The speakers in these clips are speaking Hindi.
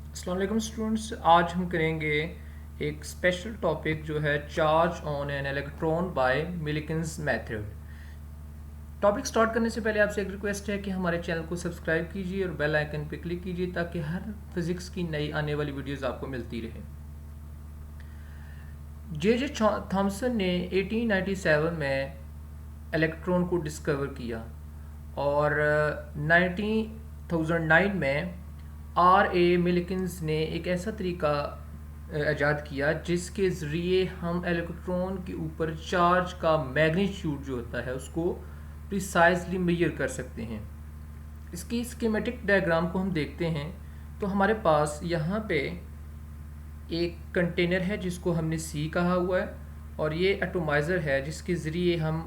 अस्सलाम वालेकुम स्टूडेंट्स, आज हम करेंगे एक स्पेशल टॉपिक जो है charge on an electron by Millikan's method. Topic start करने से पहले आपसे एक रिक्वेस्ट है कि हमारे चैनल को सब्सक्राइब कीजिए और बेल आइकन पर क्लिक कीजिए ताकि हर फिज़िक्स की नई आने वाली वीडियोस आपको मिलती रहे। जे जे थॉमसन ने 1897 में इलेक्ट्रॉन को डिस्कवर किया और 1909 में आर ए मिलिकन्स ने एक ऐसा तरीका ईजाद किया जिसके ज़रिए हम इलेक्ट्रॉन के ऊपर चार्ज का मैग्नीट्यूड जो होता है उसको प्रिसाइजली मेजर कर सकते हैं। इसकी स्कीमेटिक डायग्राम को हम देखते हैं तो हमारे पास यहाँ पे एक कंटेनर है जिसको हमने सी कहा हुआ है और ये एटोमाइज़र है जिसके ज़रिए हम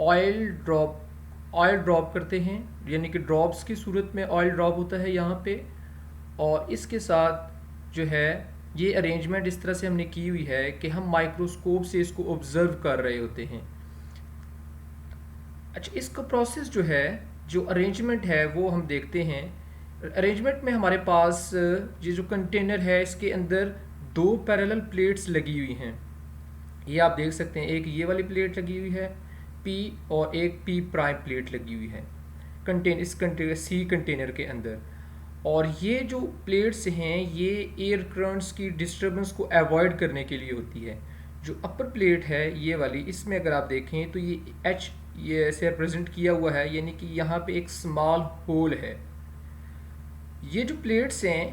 ऑयल ड्रॉप करते हैं, यानी कि ड्रॉप्स की सूरत में ऑयल ड्रॉप होता है यहाँ पे। और इसके साथ जो है ये अरेंजमेंट इस तरह से हमने की हुई है कि हम माइक्रोस्कोप से इसको ऑब्ज़र्व कर रहे होते हैं। अच्छा, इसका प्रोसेस जो है, जो अरेंजमेंट है वो हम देखते हैं। अरेंजमेंट में हमारे पास ये जो कंटेनर है इसके अंदर दो पैरेलल प्लेट्स लगी हुई हैं। ये आप देख सकते हैं, एक ये वाली प्लेट लगी हुई है पी और एक पी प्राइम प्लेट लगी हुई है इस कंटेनर सी कंटेनर के अंदर। और ये जो प्लेट्स हैं ये एयर करंट्स की डिस्टर्बेंस को अवॉइड करने के लिए होती है। जो अपर प्लेट है ये वाली, इसमें अगर आप देखें तो ये एच ये ऐसे रिप्रेजेंट किया हुआ है, यानी कि यहाँ पे एक स्मॉल होल है। ये जो प्लेट्स हैं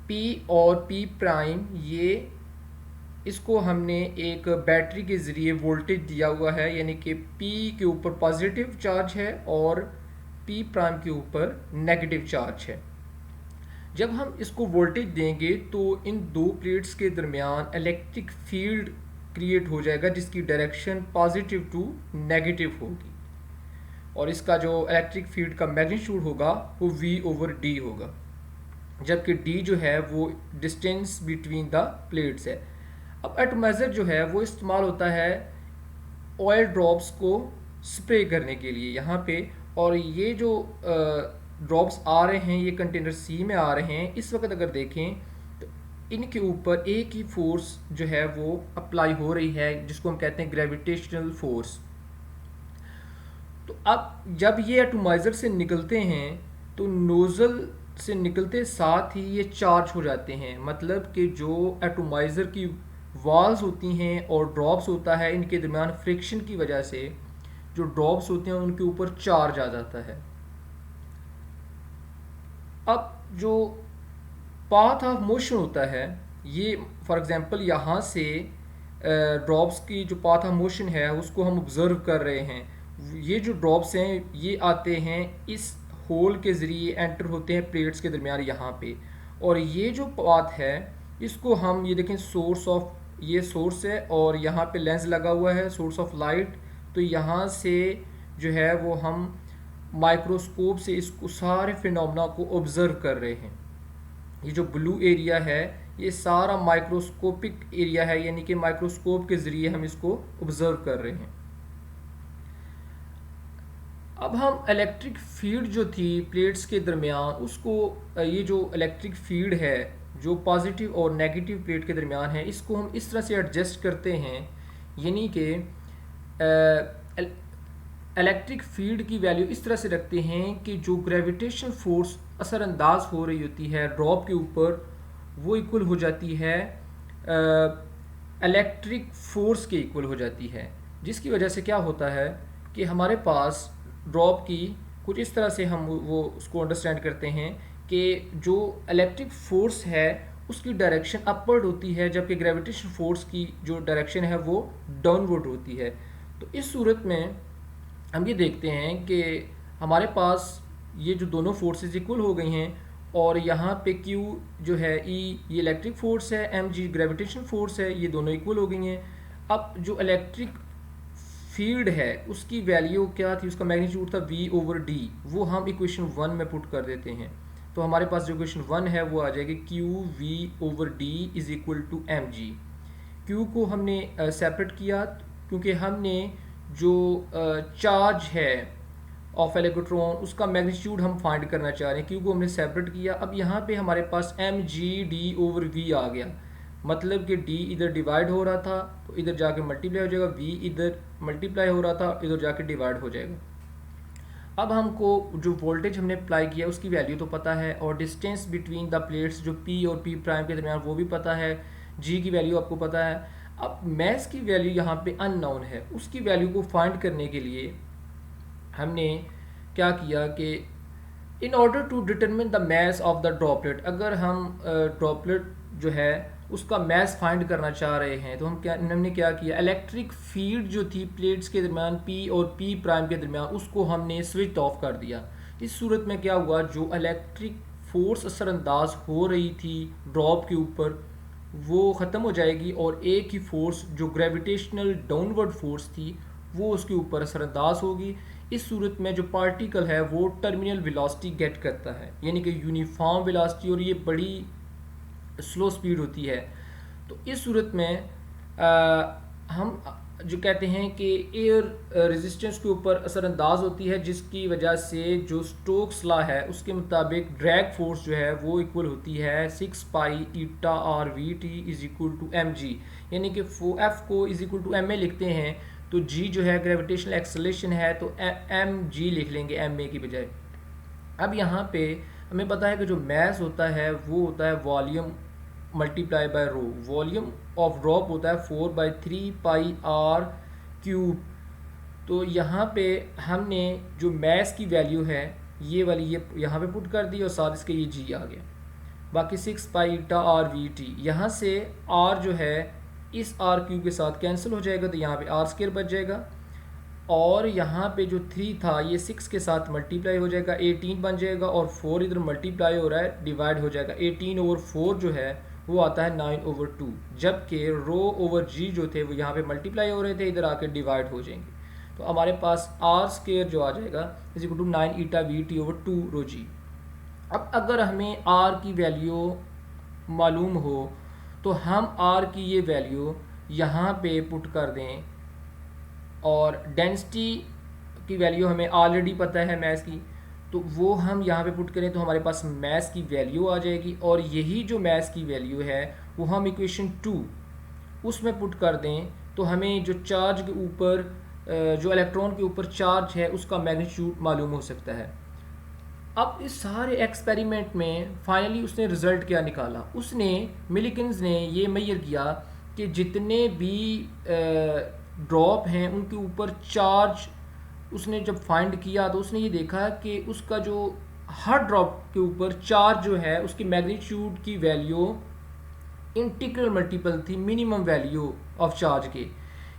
पी और पी प्राइम, ये इसको हमने एक बैटरी के ज़रिए वोल्टेज दिया हुआ है, यानी कि पी के ऊपर पॉजिटिव चार्ज है और पी प्राइम के ऊपर नेगेटिव चार्ज है। जब हम इसको वोल्टेज देंगे तो इन दो प्लेट्स के दरमियान इलेक्ट्रिक फील्ड क्रिएट हो जाएगा जिसकी डायरेक्शन पॉजिटिव टू नेगेटिव होगी और इसका जो इलेक्ट्रिक फील्ड का मैग्नीट्यूड होगा वो V/D होगा, जबकि D जो है वो डिस्टेंस बिटवीन द प्लेट्स है। अब एटोमाइज़र जो है वो इस्तेमाल होता है ऑयल ड्रॉप्स को स्प्रे करने के लिए यहाँ पे, और ये जो ड्रॉप्स आ रहे हैं ये कंटेनर सी में आ रहे हैं। इस वक्त अगर देखें तो इनके ऊपर एक ही फोर्स जो है वो अप्लाई हो रही है जिसको हम कहते हैं ग्रेविटेशनल फोर्स। तो अब जब ये एटोमाइज़र से निकलते हैं तो नोज़ल से निकलते साथ ही ये चार्ज हो जाते हैं, मतलब कि जो एटोमाइज़र की वॉल्स होती हैं और ड्रॉप्स होता है इनके दरमियान फ्रिक्शन की वजह से जो ड्रॉप्स होते हैं उनके ऊपर चार्ज आ जाता है। अब जो पाथ ऑफ मोशन होता है ये फॉर एग्जांपल यहाँ से ड्रॉप्स की जो पाथ ऑफ मोशन है उसको हम ऑब्ज़र्व कर रहे हैं। ये जो ड्रॉप्स हैं ये आते हैं इस होल के ज़रिए एंटर होते हैं प्लेट्स के दरमियान यहाँ पे, और ये जो पाथ है इसको हम ये देखें ये सोर्स है और यहाँ पे लेंस लगा हुआ है, सोर्स ऑफ लाइट। तो यहाँ से जो है वो हम माइक्रोस्कोप से इसको सारे फिनोमेना को ऑब्ज़र्व कर रहे हैं। ये जो ब्लू एरिया है ये सारा माइक्रोस्कोपिक एरिया है, यानी कि माइक्रोस्कोप के ज़रिए हम इसको ऑब्ज़र्व कर रहे हैं। अब हम इलेक्ट्रिक फील्ड जो थी प्लेट्स के दरमियान उसको ये जो इलेक्ट्रिक फील्ड है जो पॉजिटिव और नेगेटिव प्लेट के दरमियान है इसको हम इस तरह से एडजस्ट करते हैं, यानी कि इलेक्ट्रिक फील्ड की वैल्यू इस तरह से रखते हैं कि जो ग्रेविटेशन फोर्स असरअंदाज हो रही होती है ड्रॉप के ऊपर वो इक्वल हो जाती है इलेक्ट्रिक फोर्स के इक्वल हो जाती है, जिसकी वजह से क्या होता है कि हमारे पास ड्रॉप की कुछ इस तरह से हम वो उसको अंडरस्टैंड करते हैं कि जो इलेक्ट्रिक फोर्स है उसकी डायरेक्शन अपवर्ड होती है जबकि ग्रेविटेशन फोर्स की जो डायरेक्शन है वो डाउनवर्ड होती है। तो इस सूरत में हम ये देखते हैं कि हमारे पास ये जो दोनों फोर्सेस इक्वल हो गई हैं और यहाँ पे Q जो है E ये इलेक्ट्रिक फोर्स है, mg ग्रेविटेशन फोर्स है, ये दोनों इक्वल हो गई हैं। अब जो इलेक्ट्रिक फील्ड है उसकी वैल्यू क्या थी, उसका मैग्नीट्यूड था V/D, वो हम इक्वेशन 1 में पुट कर देते हैं। तो हमारे पास जो इक्वेशन 1 है वो आ जाएगी QV/D is equal to mg। Q को हमने सेपरेट किया क्योंकि हमने जो चार्ज है ऑफ इलेक्ट्रॉन, उसका मैग्नीट्यूड हम फाइंड करना चाह रहे हैं, क्योंकि हमने सेपरेट किया। अब यहाँ पे हमारे पास mg/d आ गया, मतलब कि d इधर डिवाइड हो रहा था तो इधर जाके मल्टीप्लाई हो जाएगा, v इधर मल्टीप्लाई हो रहा था इधर जाके डिवाइड हो जाएगा। अब हमको जो वोल्टेज हमने अप्लाई किया उसकी वैल्यू तो पता है, और डिस्टेंस बिटवीन द प्लेट्स जो p और p प्राइम के दरमियान वो भी पता है, g की वैल्यू आपको पता है। अब मैस की वैल्यू यहाँ पे अननोन है, उसकी वैल्यू को फाइंड करने के लिए हमने क्या किया कि in order to determine the mass of the droplet, अगर हम ड्रॉपलेट जो है उसका मैस फाइंड करना चाह रहे हैं तो हमने क्या किया, इलेक्ट्रिक फील्ड जो थी प्लेट्स के दरमियान p और p प्राइम के दरमियान उसको हमने स्विच ऑफ कर दिया। इस सूरत में क्या हुआ, जो इलेक्ट्रिक फोर्स असरअंदाज हो रही थी ड्रॉप के ऊपर वो ख़त्म हो जाएगी, और एक ही फोर्स जो ग्रेविटेशनल डाउनवर्ड फोर्स थी वो उसके ऊपर असरअंदाज होगी। इस सूरत में जो पार्टिकल है वो टर्मिनल वेलोसिटी गेट करता है, यानी कि यूनिफॉर्म वेलोसिटी, और ये बड़ी स्लो स्पीड होती है। तो इस सूरत में हम जो कहते हैं कि एयर रेजिस्टेंस के ऊपर असरअंदाज होती है, जिसकी वजह से जो स्टोक्स लॉ है उसके मुताबिक ड्रैग फोर्स जो है वो इक्वल होती है 6 pi eta r v t is equal to m g, यानी कि एफ को is equal to m a लिखते हैं तो जी जो है ग्रेविटेशनल एक्सेलरेशन है तो एम जी लिख लेंगे एम ए की बजाय। अब यहाँ पे हमें पता है कि जो मैस होता है वो होता है volume multiply by rho, volume of drop होता है 4/3 पाई आर क्यूब। तो यहाँ पे हमने जो मैस की वैल्यू है ये वाली ये यहाँ पे पुट कर दी और साथ इसके ये जी आ गया, बाकी 6 pi eta r v T, यहाँ से आर जो है इस आर क्यूब के साथ कैंसिल हो जाएगा तो यहाँ पे आर स्क्वायर बच जाएगा, और यहाँ पे जो 3 था ये 6 के साथ मल्टीप्लाई हो जाएगा 18 बन जाएगा, और 4 इधर मल्टीप्लाई हो रहा है डिवाइड हो जाएगा, 18/4 जो है वो आता है 9/2, जबकि रो ओवर जी जो थे वो यहाँ पे मल्टीप्लाई हो रहे थे इधर आके डिवाइड हो जाएंगे। तो हमारे पास आर स्क्वायर जो आ जाएगा is equal to 9 eta v t over 2 rho g. अब अगर हमें आर की वैल्यू मालूम हो तो हम आर की ये वैल्यू यहाँ पे पुट कर दें, और डेंसिटी की वैल्यू हमें ऑलरेडी पता है मैस की, तो वो हम यहाँ पे पुट करें तो हमारे पास मैस की वैल्यू आ जाएगी, और यही जो मैस की वैल्यू है वो हम इक्वेशन 2 उसमें पुट कर दें तो हमें जो चार्ज के ऊपर जो इलेक्ट्रॉन के ऊपर चार्ज है उसका मैग्नीट्यूड मालूम हो सकता है। अब इस सारे एक्सपेरिमेंट में फाइनली उसने रिज़ल्ट क्या निकाला, उसने मिलिकन्स ने ये मेजर किया कि जितने भी ड्रॉप हैं उनके ऊपर चार्ज उसने जब फाइंड किया तो उसने ये देखा कि उसका जो हर ड्रॉप के ऊपर चार्ज जो है उसकी मैग्नीट्यूड की वैल्यू इंटीग्रल मल्टीपल थी मिनिमम वैल्यू ऑफ चार्ज के,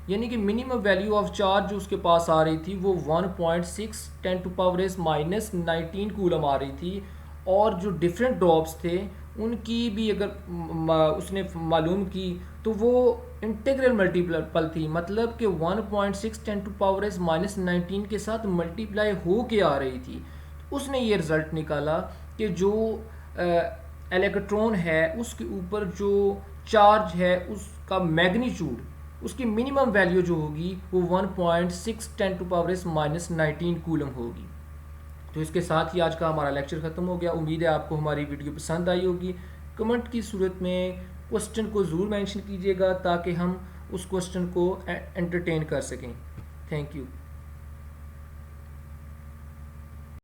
यानी कि मिनिमम वैल्यू ऑफ चार्ज जो उसके पास आ रही थी वो 1.6 10⁻⁻19 कूलम आ रही थी, और जो डिफरेंट ड्रॉप्स थे उनकी भी अगर उसने मालूम की तो वो इंटीग्रल मल्टीपल थी, मतलब कि 1.6 10⁻⁻19 के साथ मल्टीप्लाई हो के आ रही थी। उसने ये रिज़ल्ट निकाला कि जो इलेक्ट्रॉन है उसके ऊपर जो चार्ज है उसका मैग्नीट्यूड उसकी मिनिमम वैल्यू जो होगी वो 1.6 10⁻⁻19 कूलम होगी। तो इसके साथ ही आज का हमारा लेक्चर ख़त्म हो गया। उम्मीद है आपको हमारी वीडियो पसंद आई होगी। कमेंट की सूरत में क्वेश्चन को ज़रूर मेंशन कीजिएगा ताकि हम उस क्वेश्चन को एंटरटेन कर सकें। Thank you.